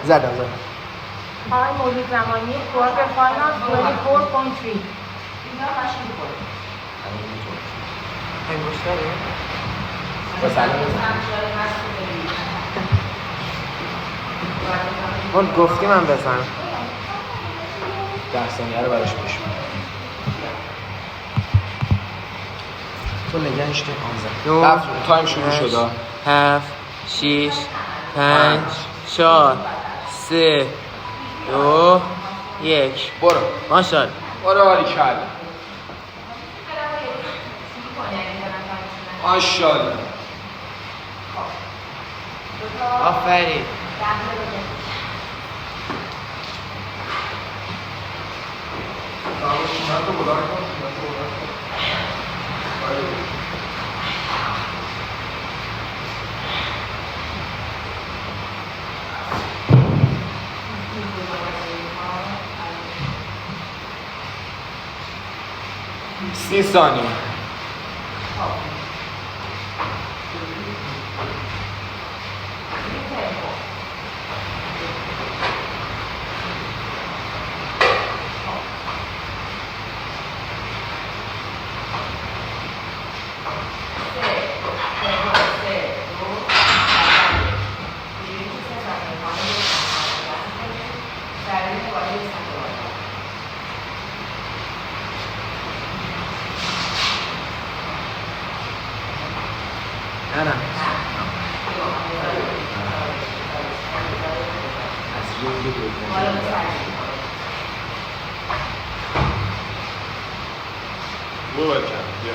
زدم آقای مولود زمانی کوارتر فاینال 24.3 این مشتره؟ با سلام اون گفتی من بزنم 10 ثانیه رو براش بشم تو نگهش که 15 تایم شروع شده 7 6 5 4 3 2 1 برو ماشاءالله برو حالی کرد ماشاءالله آفرین سی ثانیه نه برو بچه بیا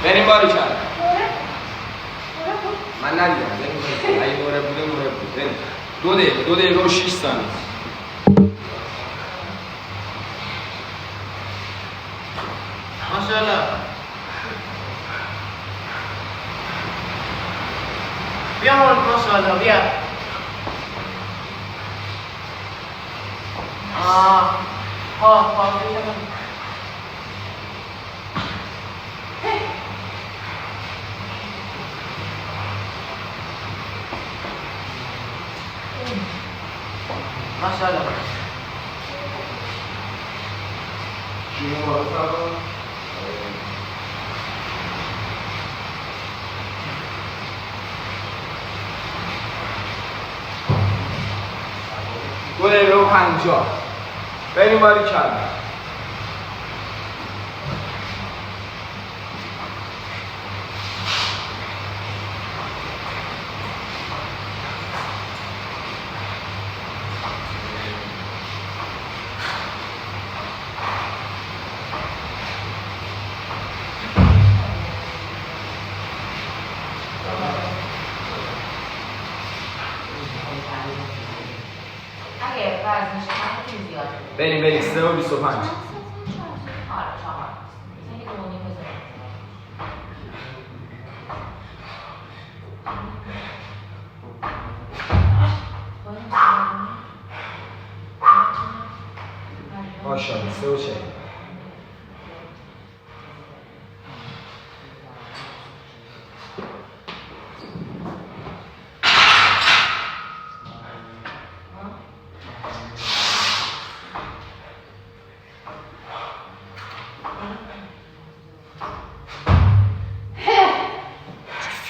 بریم باری کرد من ندیدم بریم اگه دوره بود بریم 2 دقیقه و 6 ثانیه ماشاءالله بیا ماشاءالله بیا ماشاءالله دو دقیقه و 50 بریم باری کردم بریم 3 و 25 ماشاءالله 3 و 40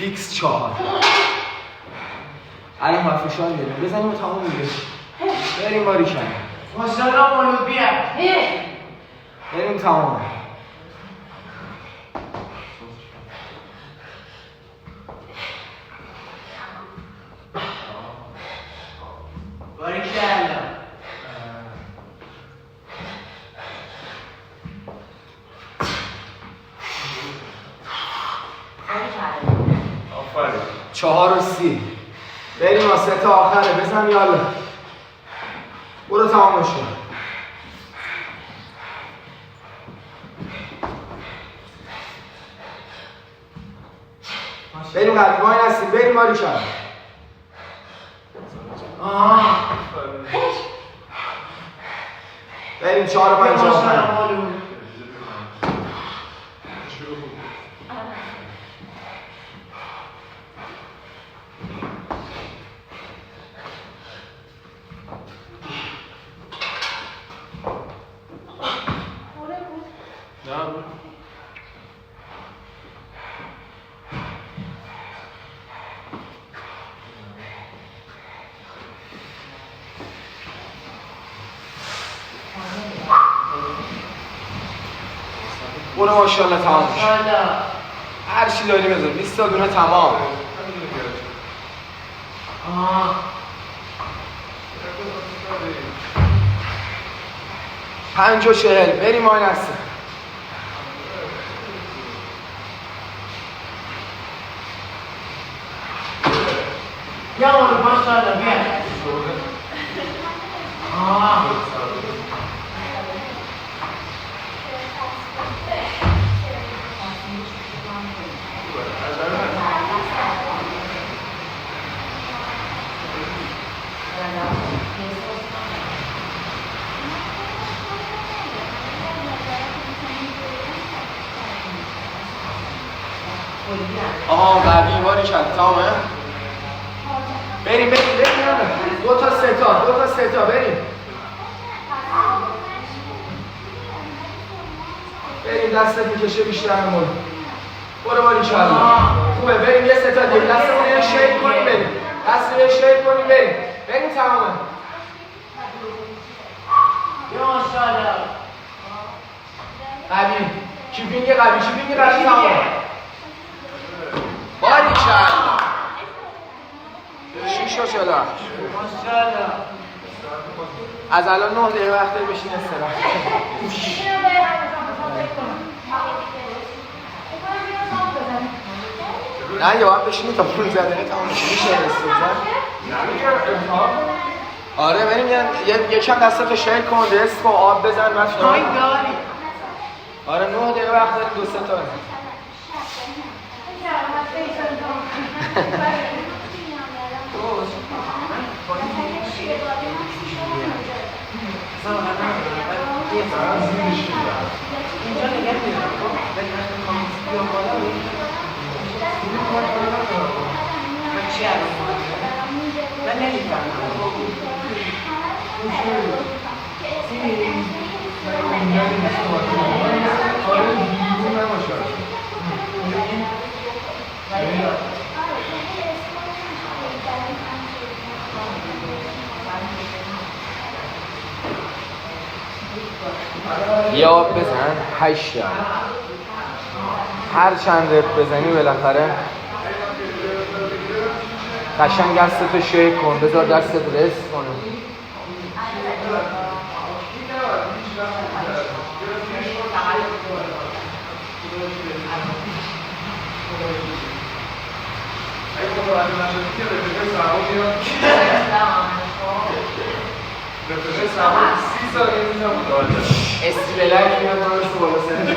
فیکس 4 الان ما فشار میدیم بزنیم و تمام میشه بریم باری کنیم ماشاءالله مولود بیا بریم تمام باری کردم 4:30. بریم ما 3 تا آخره بزن یالا. برو تمامش کن. بریم قلبی وای نستیم بریم ماری شد. بریم 4 و 5 آخره. برو ماشاءالله تمام میشه. هر چی داری بذار 20 تا دونه تمام. 5 و 40 بریم آی نسته. بیا مورد ماشاءالله بیا. آها قوی باری کرد تمامه. بریم یالا. 2 تا 3 تا بریم. بریم دستت میکشه بیشتر مون. برو باری چالا. خوبه بریم یه 3 تا دیگه دستمون یه شیک کنیم بریم. دست یه شیک کنیم بریم تمامه. یا ماشاءالله. قوی کیپینگ قوی تمامه. باری چالا. 6 و 40. ماشاءالله. از الان 9 دقیقه وقت بشین استراحت. نه یا باید بشینی تا 15 دقیقه تمام میشه استراحت. آره بریم یکم دستتو شیک کن دست کن آب بزن بعد تایم داری. آره 9 دقیقه وقت داریم 2 تا بزن. اینجا نگه میدارم. من چی الان من نمیفهمم. یه آب بزن 8 تا هر چند رپ بزنی بالاخره قشنگ دستتو شیک کن بذار دستت رست کنه. استیلایی میاد دارش تو بالا سنه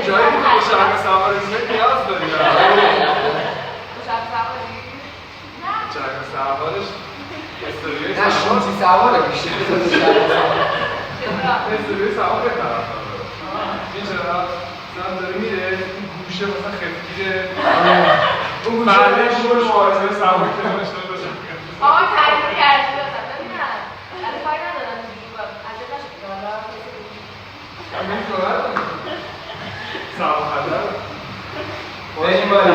جایی که با شرق سواری نیاز داری شرق سوارش استوریه نه شانسی سواره بیشتر استوریه سوار به طرف این چرا زن داره میره گوشه مثلا خفگیره اون بعدش رو معارضه سوار کنارش داشته آقا تعریف کردی بزن ببینم از کاری ندارم از نشد که حالا همین کنار سوار خطر بریم باری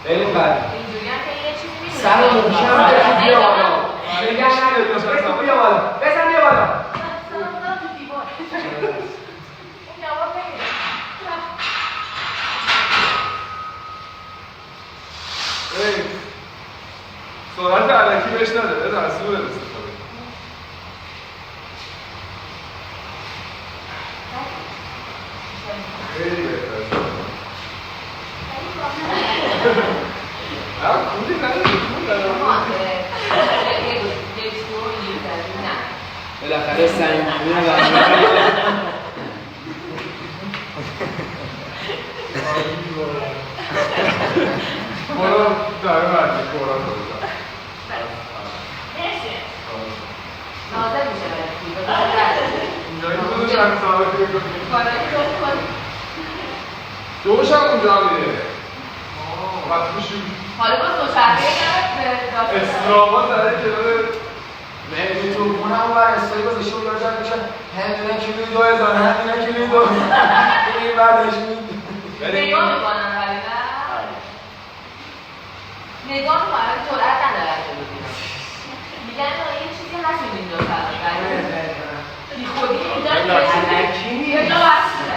بریم باری اینجوری هم که یه چیزی میدونی سر محکم بزن بیا بالا نگه نداری بیا بالا بزن بیا بالا ربطی بهش نداره رسول استفاده خیلی بهتره کولی نداره کول نداره بالاخره سنگینی برو داره بعدی قرآن رو بزن مرسی نازه میشه برای اینجایی که دو چند ساله که بگو کارایی رو کن دوش هم اونجا میره وقتی بشون حالا باز دوچرخه کرد به استراما زده کنار مهدی تو اونم اون بر استایی گذاشته بود یارو جد میشن همینا کیلوی 2000 همینا کیلوی 2000 این بردش نگاه میکنن ولی نه نگاه میکنن جرأت ندارن که ببینن میگن یه چیزی هست این اینجا بی خودی اینجا یه جا بسته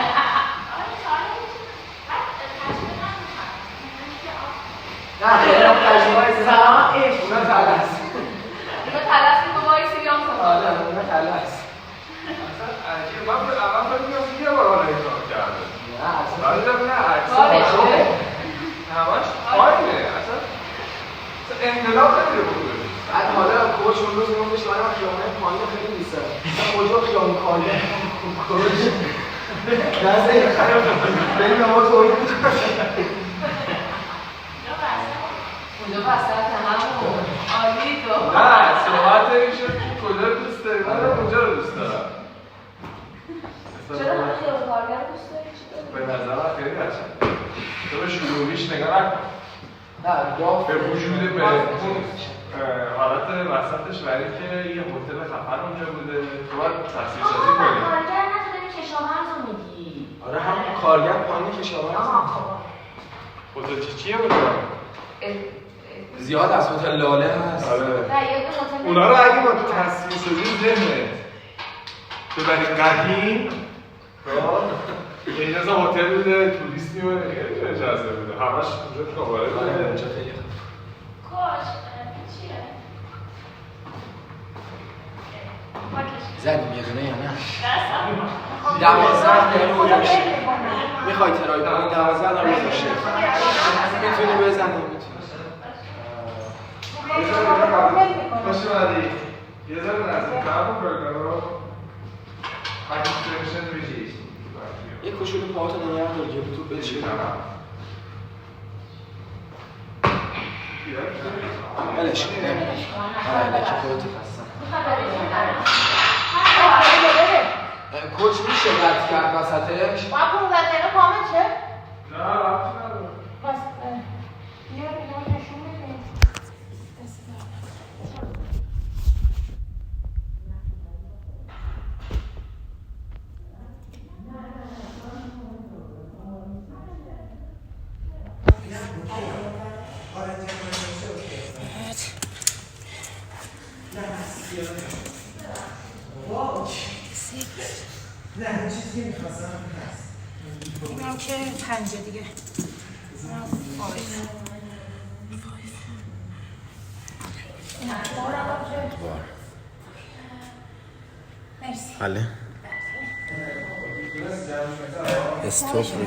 نه خیلی هم تجربه های سلام عشق اونا تلس اینا تلس که بابایی سیریان آره کنم اونا تلس اصلا عجیب من اول فکر می‌کردم یه بار حالا این کار کرده نه اصلا ولی دیدم نه عکس کارشه. همش آینه اصلا انقلاب نمیره بکنه بعد حالا کوچ اون روز میگفتش من خیابون پایین خیلی دوست دارم مثلا کجا خیابون کاله کوچ نزد یه خراب بریم ما تویی اونجا بستر که همون عالی تو نه صحبت این شد که کجا دوست داری من اونجا رو دوست دارم چرا من خیابون کارگر دوست داری؟ چی داری؟ به نظر من خیلی قشنگه تو به شلوغیش نگاه نکن نه داف به وجود به اون حالت وسطش برای که یه هتل خفن اونجا بوده تو باید تصویر سازی کنی کارگر نه تو داری کشاورز رو میگی آره همون کارگر پایین کشاورز هتل چیه اونجا؟ زیاد از هتل لاله هست آره نه یه دو هتل اونا رو اگه با تصویر سازی ذهنت ببری قدیم یه جزا هتل بوده توریست میبره خیلی جذاب بوده همش اونجا کاباره آره بوده اونجا خیلی کاش چیه؟ زدیم یه دونه یا نه؟ دستم 12 دقیقه اونجا میشه میخوای ترای کنی 12 دقیقه میشه میتونی بزنی میتونی خوش اومدی یه ذره نزدیک‌تر کن پروگرام اکسپرشن ریجیش یه کوچولو پاهاتو نگه دار که تو بچه بلش کن آره لکه خودت خستم کوچ میشه رد کرد وسطش؟ با 15 دقیقه کامل شه؟ نه ربطی نداره بس یه نشون بده نه چیزی میخواستم هست اینم که پنجه دیگه بله استوب